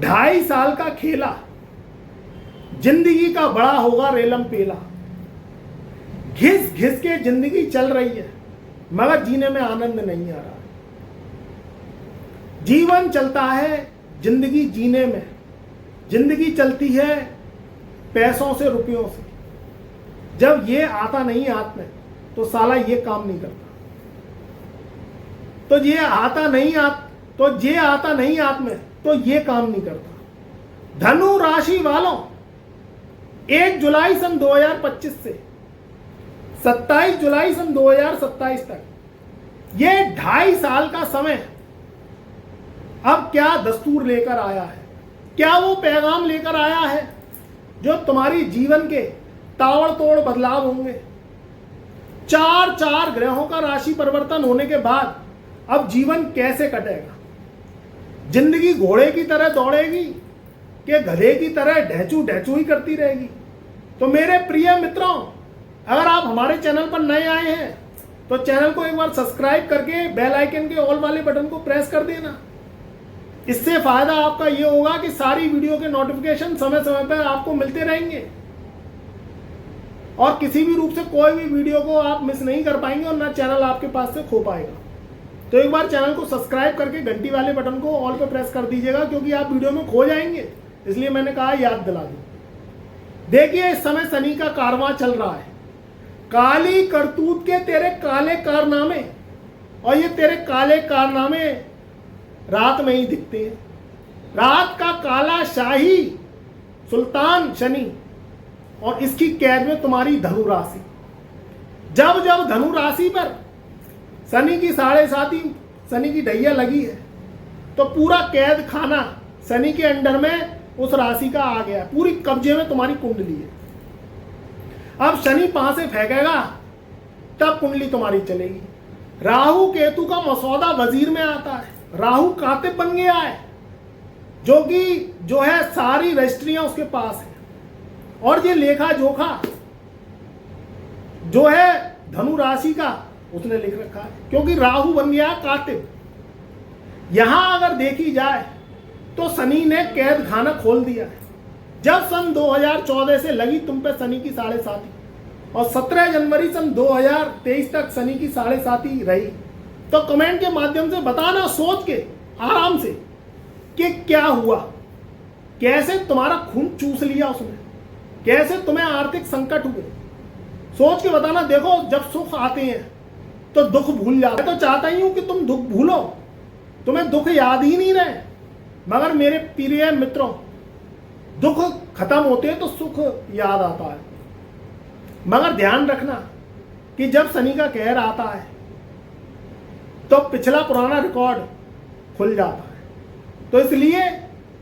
2.5 साल का खेला, जिंदगी का बड़ा होगा रेलम पेला। घिस घिस के जिंदगी चल रही है मगर जीने में आनंद नहीं आ रहा। जीवन चलता है जिंदगी जीने में, जिंदगी चलती है पैसों से, रुपयों से। जब ये आता नहीं हाथ में तो साला ये काम नहीं करता। तो ये आता नहीं हाथ में तो ये काम नहीं करता। धनु राशि वालों, 1 जुलाई सन 2025 से 27 जुलाई सन 2027 तक ये 2.5 साल का समय अब क्या दस्तूर लेकर आया है, क्या वो पैगाम लेकर आया है जो तुम्हारी जीवन के ताबड़तोड़ बदलाव होंगे। 4 ग्रहों का राशि परिवर्तन होने के बाद अब जीवन कैसे कटेगा। जिंदगी घोड़े की तरह दौड़ेगी कि गधे की तरह ढहचू ही करती रहेगी। तो मेरे प्रिय मित्रों, अगर आप हमारे चैनल पर नए आए हैं तो चैनल को एक बार सब्सक्राइब करके बेल आइकन के ऑल वाले बटन को प्रेस कर देना। इससे फायदा आपका ये होगा कि सारी वीडियो के नोटिफिकेशन समय समय पर आपको मिलते रहेंगे और किसी भी रूप से कोई भी वीडियो को आप मिस नहीं कर पाएंगे और ना चैनल आपके पास से खो पाएगा। तो एक बार चैनल को सब्सक्राइब करके घंटी वाले बटन को ऑल पे प्रेस कर दीजिएगा, क्योंकि आप वीडियो में खो जाएंगे, इसलिए मैंने कहा याद दिला दूं। देखिए, इस समय शनि का कारवां चल रहा है। काली करतूत के तेरे काले कारनामे, और ये तेरे काले कारनामे रात में ही दिखते हैं। रात का काला शाही सुल्तान शनि और इसकी कैद में तुम्हारी धनु राशि। जब जब धनु राशि पर शनि की 7.5 शनि की ढैया लगी है तो पूरा कैद खाना शनि के अंडर में उस राशि का आ गया, पूरी कब्जे में तुम्हारी कुंडली है। अब शनि पांव से फेंकेगा तब कुंडली तुम्हारी चलेगी। राहु केतु का मसौदा वजीर में आता है। राहु कातिब बन गया है, जो है सारी रजिस्ट्रियां उसके पास है, और ये लेखा जोखा जो है धनु राशि का उसने लिख रखा है, क्योंकि राहु बन गया कातिब। यहां अगर देखी जाए तो शनि ने कैद खाना खोल दिया है। जब सन 2014 से लगी तुम पे शनि की 7.5 और 17 जनवरी सन 2023 तक शनि की 7.5 रही, तो कमेंट के माध्यम से बताना, सोच के आराम से, कि क्या हुआ, कैसे तुम्हारा खून चूस लिया उसने, कैसे तुम्हें आर्थिक संकट हुए। सोच के बताना। देखो, जब सुख आते हैं तो दुख भूल जाते। तो चाहता ही हूं कि तुम दुख भूलो, तुम्हें दुख याद ही नहीं रहे। मगर मेरे प्रिय मित्रों, दुख खत्म होते हैं तो सुख याद आता है। मगर ध्यान रखना कि जब शनि का कहर आता है तो पिछला पुराना रिकॉर्ड खुल जाता है। तो इसलिए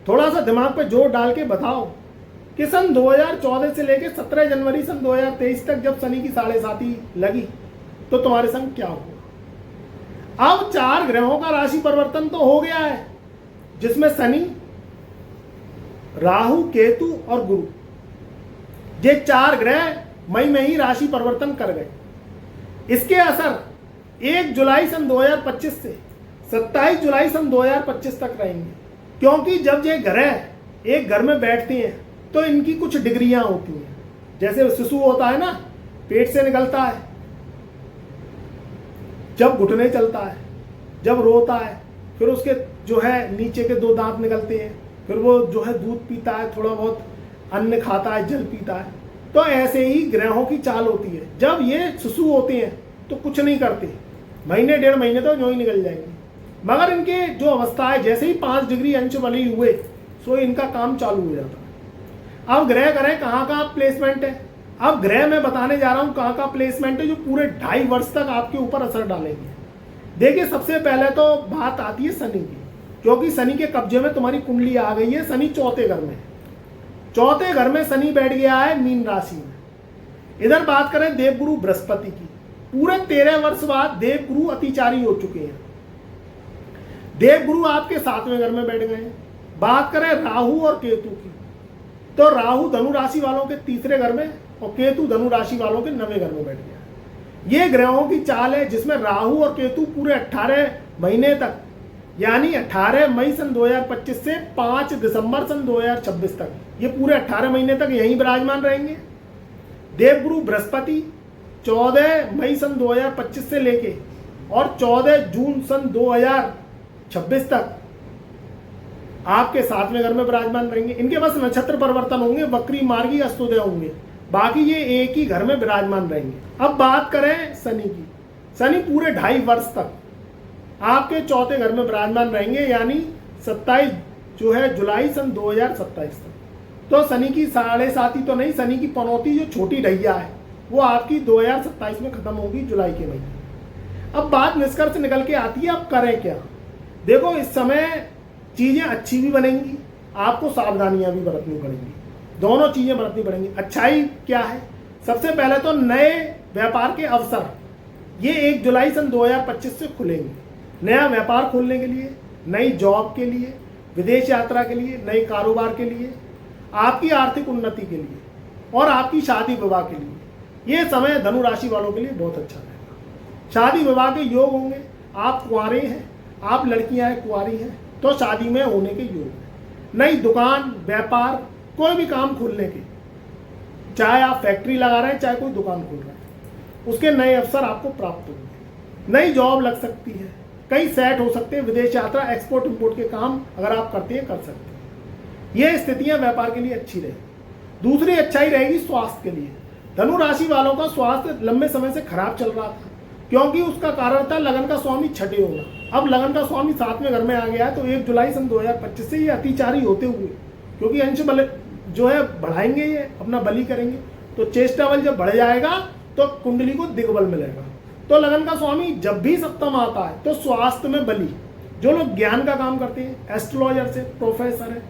थोड़ा सा दिमाग पे जोर डाल के बताओ कि सन 2014 से लेकर 17 जनवरी सन 2023 तक जब शनि की 7.5 लगी तो तुम्हारे संग क्या हुआ। अब 4 ग्रहों का राशि परिवर्तन तो हो गया है, जिसमें शनि, राहु, केतु और गुरु, ये 4 ग्रह मई में ही राशि परिवर्तन कर गए। इसके असर 1 जुलाई सन 2025 से 27 जुलाई सन 2025 तक रहेंगे, क्योंकि जब ये ग्रह एक घर में बैठते हैं तो इनकी कुछ डिग्रियां होती हैं। जैसे शिशु होता है ना, पेट से निकलता है, जब घुटने चलता है, जब रोता है, फिर उसके जो है नीचे के 2 दांत निकलते हैं, फिर वो जो है दूध पीता है, थोड़ा बहुत अन्न खाता है, जल पीता है। तो ऐसे ही ग्रहों की चाल होती है। जब ये शिशु होते हैं तो कुछ नहीं करते, महीने 1.5 महीने तो यूं ही निकल जाएंगे। मगर इनके जो अवस्था है, जैसे ही 5 डिग्री अंश बने हुए सो इनका काम चालू हो जाता है। अब ग्रह करें कहाँ प्लेसमेंट है। अब ग्रह मैं बताने जा रहा हूँ कहाँ प्लेसमेंट है जो पूरे 2.5 वर्ष तक आपके ऊपर असर डालेंगे। देखिए, सबसे पहले तो बात आती है शनि की, क्योंकि शनि के कब्जे में तुम्हारी कुंडली आ गई है। शनि 4थे घर में है। 4थे घर में शनि बैठ गया है मीन राशि में। इधर बात करें देवगुरु बृहस्पति की, पूरे 13 वर्ष बाद देवगुरु अतिचारी हो चुके हैं। देवगुरु आपके 7वें घर में बैठ गए हैं। बात करें राहु और केतु की, तो राहु धनु राशि वालों के 3रे घर में और केतु धनु राशि वालों के 9वें घर में बैठ गया। ये ग्रहों की चाल है जिसमें राहु और केतु पूरे 18 महीने तक यानी 18 मई सन 2025 से 5 दिसंबर सन 2026 तक, ये पूरे 18 महीने तक यहीं विराजमान रहेंगे। देवगुरु बृहस्पति 14 मई सन 2025 से लेके और 14 जून सन 2026 तक आपके 7वें घर में विराजमान रहेंगे। इनके पास नक्षत्र परिवर्तन होंगे, वक्री मार्गी अस्तोदय होंगे, बाकी ये एक ही घर में विराजमान रहेंगे। अब बात करें शनि की, शनि पूरे 2.5 वर्ष तक आपके 4थे घर में विराजमान रहेंगे, यानी 27 जो है जुलाई सन 2027 तक। तो शनि की 7.5 तो नहीं, शनि की पनौती जो छोटी ढैया है वो आपकी 2027 में खत्म होगी, जुलाई के महीने। अब बात निष्कर्ष निकल के आती है, अब करें क्या। देखो इस समय चीजें अच्छी भी बनेंगी, आपको सावधानियां भी बरतनी पड़ेंगी, दोनों चीजें बरतनी पड़ेंगी। अच्छाई क्या है, सबसे पहले तो नए व्यापार के अवसर ये 1 जुलाई सन 2025 से खुलेंगे। नया व्यापार खोलने के लिए, नई जॉब के लिए, विदेश यात्रा के लिए, नए कारोबार के लिए, आपकी आर्थिक उन्नति के लिए और आपकी शादी विवाह के लिए ये समय धनु राशि वालों के लिए बहुत अच्छा रहेगा। शादी विवाह के योग होंगे। आप कुंवारे हैं, आप लड़कियां हैं कुंवारी हैं, तो शादी में होने के योग है। नई दुकान, व्यापार, कोई भी काम खोलने के, चाहे आप फैक्ट्री लगा रहे हैं, चाहे कोई दुकान खोल रहे हैं, उसके नए अवसर आपको प्राप्त होंगे। नई जॉब लग सकती है, कई सेट हो सकते हैं, विदेश यात्रा, एक्सपोर्ट इंपोर्ट के काम अगर आप करते हैं कर सकते हैं। ये स्थितियां व्यापार के लिए अच्छी रहेगी। दूसरी अच्छाई रहेगी स्वास्थ्य के लिए। धनु राशि वालों का स्वास्थ्य लंबे समय से खराब चल रहा था, क्योंकि उसका कारण था लगन का स्वामी छठे होना। अब लगन का स्वामी 7वें घर में आ गया है, तो 1 जुलाई सन 2025 से ये अतिचारी होते हुए, क्योंकि अंश बल जो है बढ़ाएंगे, ये अपना बलि करेंगे, तो चेष्टा बल जब बढ़ जाएगा तो कुंडली को दिग्बल मिलेगा। तो लगन का स्वामी जब भी सप्तम आता है तो स्वास्थ्य में बलि। जो लोग ज्ञान का काम करते हैं, एस्ट्रोलॉजर से, प्रोफेसर है,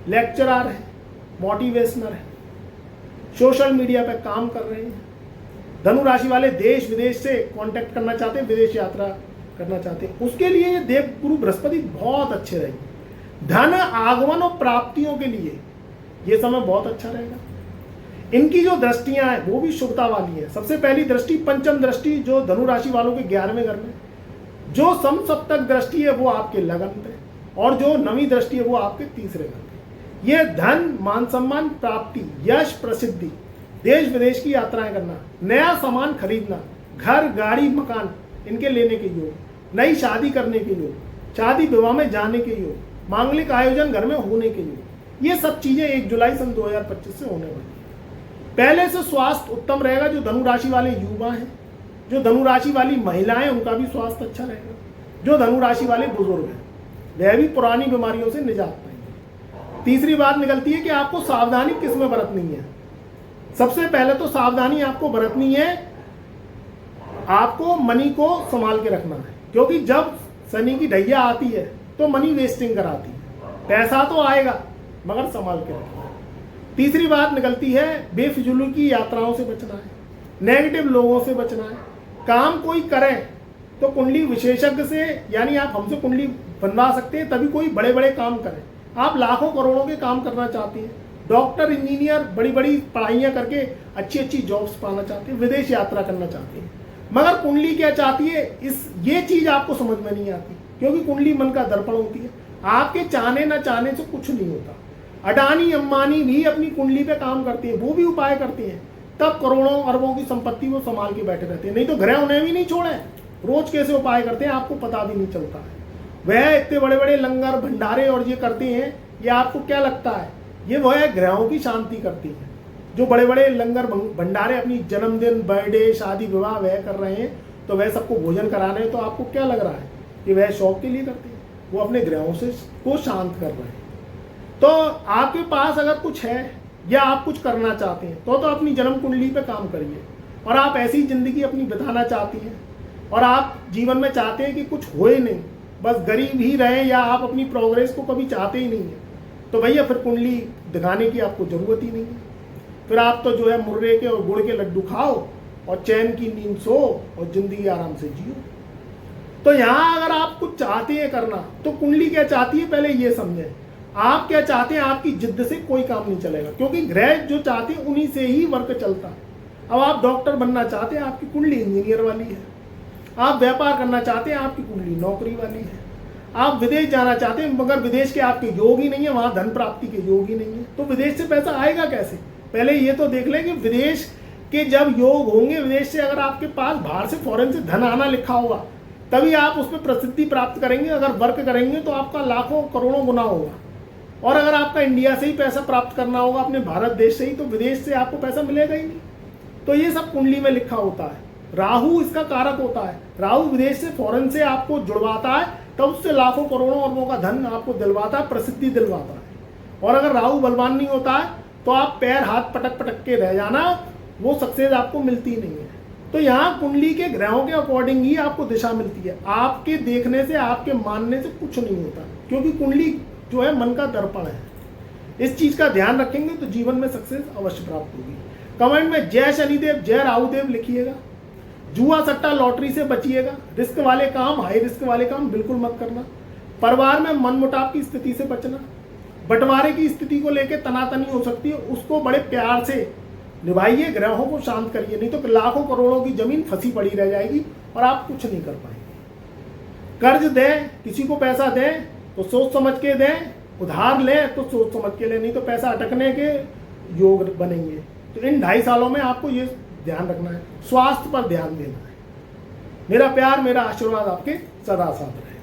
लेक्चरर है, मोटिवेशनर है, सोशल मीडिया पे काम कर रहे हैं, धनु राशि वाले देश विदेश से कांटेक्ट करना चाहते हैं, विदेश यात्रा करना चाहते हैं, उसके लिए ये देवगुरु बृहस्पति बहुत अच्छे रहेंगे। धन आगमन और प्राप्तियों के लिए ये समय बहुत अच्छा रहेगा। इनकी जो दृष्टियां हैं वो भी शुभता वाली है। सबसे पहली दृष्टि पंचम दृष्टि जो धनु राशि वालों के 11वें घर में, जो समसप्तक दृष्टि है वो आपके लगन पे, और जो नवी दृष्टि है वो आपके 3रे घर पे। ये धन, मान सम्मान, प्राप्ति, यश, प्रसिद्धि, देश विदेश की यात्राएं करना, नया सामान खरीदना, घर, गाड़ी, मकान इनके लेने के योग, नई शादी करने के योग, शादी विवाह में जाने के योग, मांगलिक आयोजन घर में होने के योग, ये सब चीजें 1 जुलाई सन 2025 से होने वाली है। पहले से स्वास्थ्य उत्तम रहेगा। जो धनु राशि वाले युवा हैं, जो धनु राशि वाली महिलाएं, उनका भी स्वास्थ्य अच्छा रहेगा। जो धनु राशि वाले बुजुर्ग हैं वह भी पुरानी बीमारियों से निजात पाएंगे। तीसरी बात निकलती है कि आपको सावधानी किस में बरतनी है। सबसे पहले तो सावधानी आपको बरतनी है, आपको मनी को संभाल के रखना है, क्योंकि जब शनि की ढैया आती है तो मनी वेस्टिंग कराती है। पैसा तो आएगा मगर संभाल के रखना है। तीसरी बात निकलती है बेफिजूल की यात्राओं से बचना है, नेगेटिव लोगों से बचना है। काम कोई करें तो कुंडली विशेषज्ञ से, यानी आप हमसे कुंडली बनवा सकते हैं, तभी कोई बड़े बड़े काम करें। आप लाखों करोड़ों के काम करना चाहते हैं, डॉक्टर, इंजीनियर, बड़ी बड़ी पढ़ाइयाँ करके अच्छी अच्छी जॉब्स पाना चाहते हैं, विदेश यात्रा करना चाहते हैं, मगर कुंडली क्या चाहती है, ये चीज आपको समझ में नहीं आती, क्योंकि कुंडली मन का दर्पण होती है। आपके चाहने न चाहने से कुछ नहीं होता। अडानी अंबानी भी अपनी कुंडली पे काम करते हैं, वो भी उपाय करते हैं, तब करोड़ों अरबों की संपत्ति वो संभाल के बैठे रहते हैं। नहीं तो ग्रह उन्हें भी नहीं छोड़े, रोज कैसे उपाय करते हैं आपको पता भी नहीं चलता है। वह इतने बड़े बड़े लंगर भंडारे और ये करते हैं, ये आपको क्या लगता है, ये वह ग्रहों की शांति करती है। जो बड़े बड़े लंगर भंडारे अपनी जन्मदिन, बर्थडे, शादी विवाह वह कर रहे हैं, तो वह सबको भोजन करा रहे हैं, तो आपको क्या लग रहा है कि वह शौक के लिए करते हैं? वो अपने ग्रहों से को शांत कर रहे हैं। तो आपके पास अगर कुछ है या आप कुछ करना चाहते हैं तो अपनी जन्म कुंडली पे काम करिए। और आप ऐसी जिंदगी अपनी बिताना चाहती हैं और आप जीवन में चाहते हैं कि कुछ होए नहीं, बस गरीब ही रहे, या आप अपनी प्रोग्रेस को कभी चाहते ही नहीं है, तो भैया फिर कुंडली दिखाने की आपको जरूरत ही नहीं है। फिर आप तो जो है मुर्रे के और गुड़ के लड्डू खाओ और चैन की नींद सो और जिंदगी आराम से जियो। तो यहाँ अगर आप कुछ चाहते हैं करना, तो कुंडली क्या चाहती है पहले ये समझें। आप क्या चाहते हैं, आपकी जिद्द से कोई काम नहीं चलेगा, क्योंकि ग्रह जो चाहते हैं उन्हीं से ही वर्क चलता है। अब आप डॉक्टर बनना चाहते हैं, आपकी कुंडली इंजीनियर वाली है। आप व्यापार करना चाहते हैं, आपकी कुंडली नौकरी वाली है। आप विदेश जाना चाहते हैं मगर विदेश के आपके योग ही नहीं है, वहां धन प्राप्ति के योग ही नहीं है, तो विदेश से पैसा आएगा कैसे? पहले ये तो देख लें कि विदेश के जब योग होंगे, विदेश से अगर आपके पास बाहर से फॉरेन से धन आना लिखा होगा तभी आप उसमें प्रसिद्धि प्राप्त करेंगे। अगर वर्क करेंगे तो आपका लाखों करोड़ों गुना होगा। और अगर आपका इंडिया से ही पैसा प्राप्त करना होगा, अपने भारत देश से ही, तो विदेश से आपको पैसा मिलेगा ही नहीं। तो ये सब कुंडली में लिखा होता है। राहु इसका कारक होता है। राहु विदेश से फॉरेन से आपको जुड़वाता है, तब उससे लाखों करोड़ों अरबों का धन आपको दिलवाता है, प्रसिद्धि दिलवाता है। और अगर राहु बलवान नहीं होता है तो आप पैर हाथ पटक पटक के रह जाना, वो सक्सेस आपको मिलती नहीं है। तो यहाँ कुंडली के ग्रहों के अकॉर्डिंग ही आपको दिशा मिलती है। आपके देखने से, आपके मानने से कुछ नहीं होता, क्योंकि कुंडली जो है मन का दर्पण है। इस चीज का ध्यान रखेंगे तो जीवन में सक्सेस अवश्य प्राप्त होगी। कमेंट में जय शनिदेव, जय राहुदेव लिखिएगा। जुआ सट्टा लॉटरी से बचिएगा। रिस्क वाले काम, हाई रिस्क वाले काम बिल्कुल मत करना। परिवार में मनमुटाव की स्थिति से बचना। बंटवारे की स्थिति को लेकर तनातनी हो सकती है, उसको बड़े प्यार से निभाइए, ग्रहों को शांत करिए, नहीं तो लाखों करोड़ों की जमीन फंसी पड़ी रह जाएगी और आप कुछ नहीं कर पाएंगे। कर्ज दें, किसी को पैसा दें तो सोच समझ के दें, उधार लें तो सोच समझ के लें, नहीं तो पैसा अटकने के योग बनेंगे। तो इन 2.5 सालों में आपको ये ध्यान रखना है, स्वास्थ्य पर ध्यान देना है। मेरा प्यार, मेरा आशीर्वाद आपके सदा साथ रहे।